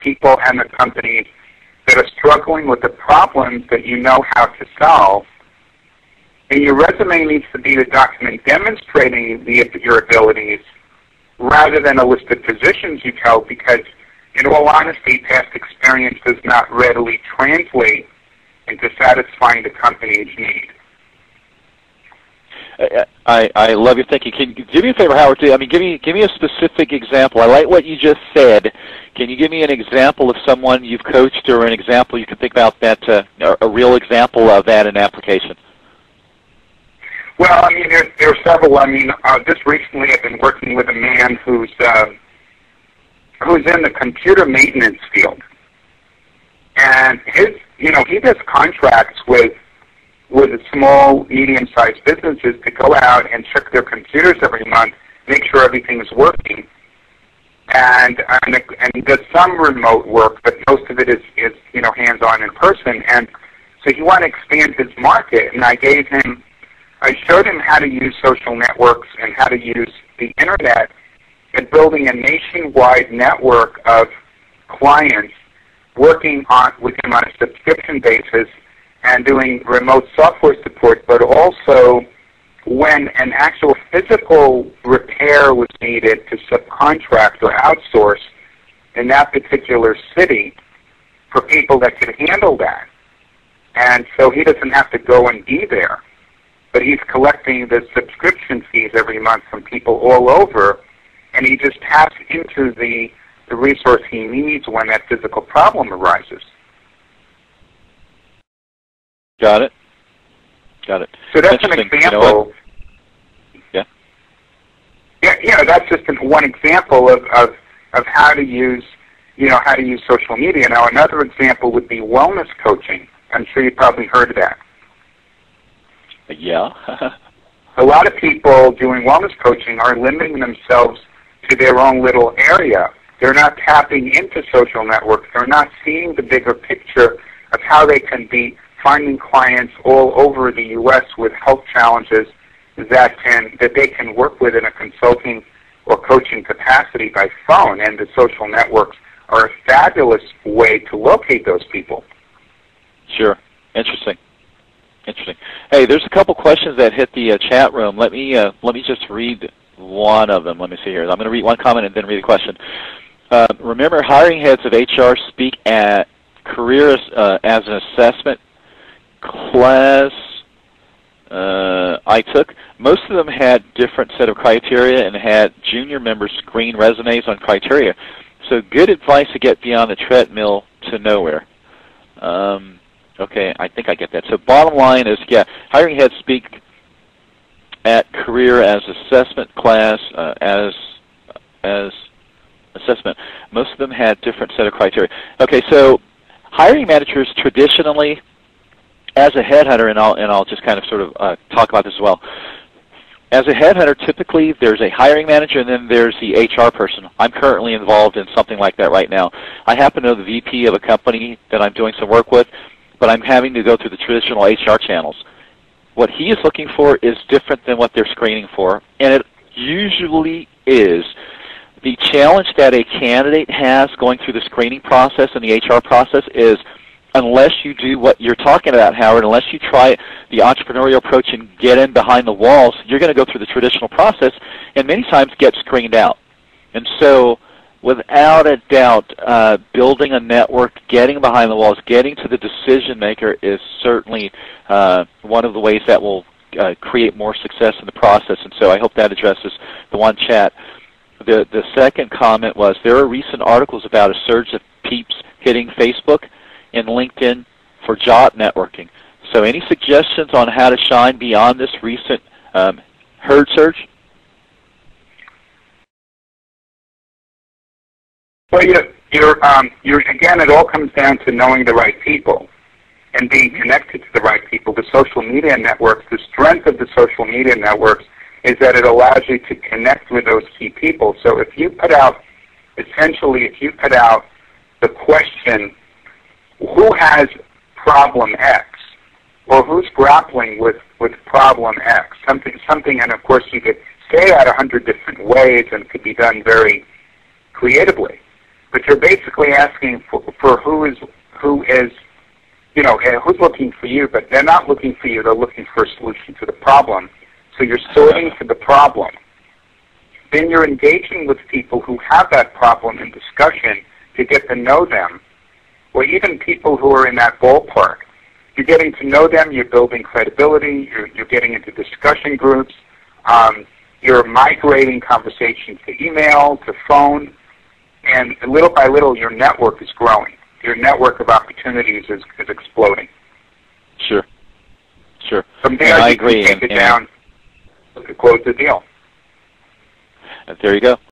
people and the companies that are struggling with the problems that you know how to solve. And your resume needs to be the document demonstrating your abilities rather than a list of positions you've held, because in all honesty, past experience does not readily translate into satisfying the company's need. I love your thinking. Can you do me a favor, Howard? I mean, give me a specific example. I like what you just said. Can you give me an example of someone you've coached, or an example you can think about that, a real example of that in application? Well, I mean, there are several. I mean, just recently I've been working with a man who's in the computer maintenance field, and he does contracts with small, medium-sized businesses to go out and check their computers every month, make sure everything is working, and he does some remote work, but most of it is hands-on in person. And so he wanted to expand his market, and I showed him how to use social networks and how to use the internet, and building a nationwide network of clients working with him on a subscription basis and doing remote software support, but also when an actual physical repair was needed to subcontract or outsource in that particular city for people that could handle that. And so he doesn't have to go and be there, but he's collecting the subscription fees every month from people all over, and he just taps into the resource he needs when that physical problem arises. Got it. So that's an example. You know, Yeah, that's just one example of how to use social media. Now, another example would be wellness coaching. I'm sure you've probably heard of that. Yeah. A lot of people doing wellness coaching are limiting themselves to their own little area. They're not tapping into social networks. They're not seeing the bigger picture of how they can be finding clients all over the U.S. with health challenges that they can work with in a consulting or coaching capacity by phone. And the social networks are a fabulous way to locate those people. Sure. Interesting. Hey, there's a couple questions that hit the chat room. Let me just read one of them. Let me see here. I'm going to read one comment and then read a question. Remember, hiring heads of HR speak at careers as an assessment class I took. Most of them had different set of criteria and had junior members screen resumes on criteria. So good advice to get beyond the treadmill to nowhere. Okay, I think I get that. So bottom line is, yeah, hiring heads speak at career as assessment class as assessment. Most of them had different set of criteria. Okay, so hiring managers traditionally, as a headhunter, and I'll just kind of sort of talk about this as well. As a headhunter, typically there's a hiring manager and then there's the HR person. I'm currently involved in something like that right now. I happen to know the VP of a company that I'm doing some work with, but I'm having to go through the traditional HR channels. What he is looking for is different than what they're screening for, and it usually is. The challenge that a candidate has going through the screening process and the HR process is, unless you do what you're talking about, Howard, unless you try the entrepreneurial approach and get in behind the walls, you're going to go through the traditional process and many times get screened out. And so without a doubt, building a network, getting behind the walls, getting to the decision maker is certainly one of the ways that will create more success in the process. And so I hope that addresses the one chat. The second comment was, there are recent articles about a surge of peeps hitting Facebook and LinkedIn for job networking. So any suggestions on how to shine beyond this recent herd surge? Well, again, it all comes down to knowing the right people and being connected to the right people. The social media networks, the strength of the social media networks is that it allows you to connect with those key people. So if you put out the question, who has problem X, or who's grappling with problem X, something, and of course you could say that 100 different ways and it could be done very creatively. but you're basically asking for who is who's looking for you, but they're not looking for you. They're looking for a solution to the problem. So you're sorting for the problem. Then you're engaging with people who have that problem in discussion to get to know them, or even people who are in that ballpark. You're getting to know them. You're building credibility. You're getting into discussion groups. You're migrating conversations to email, to phone, and little by little your network is growing. Your network of opportunities is exploding. Sure. From there, I you agree. can take it down to close the deal. There you go.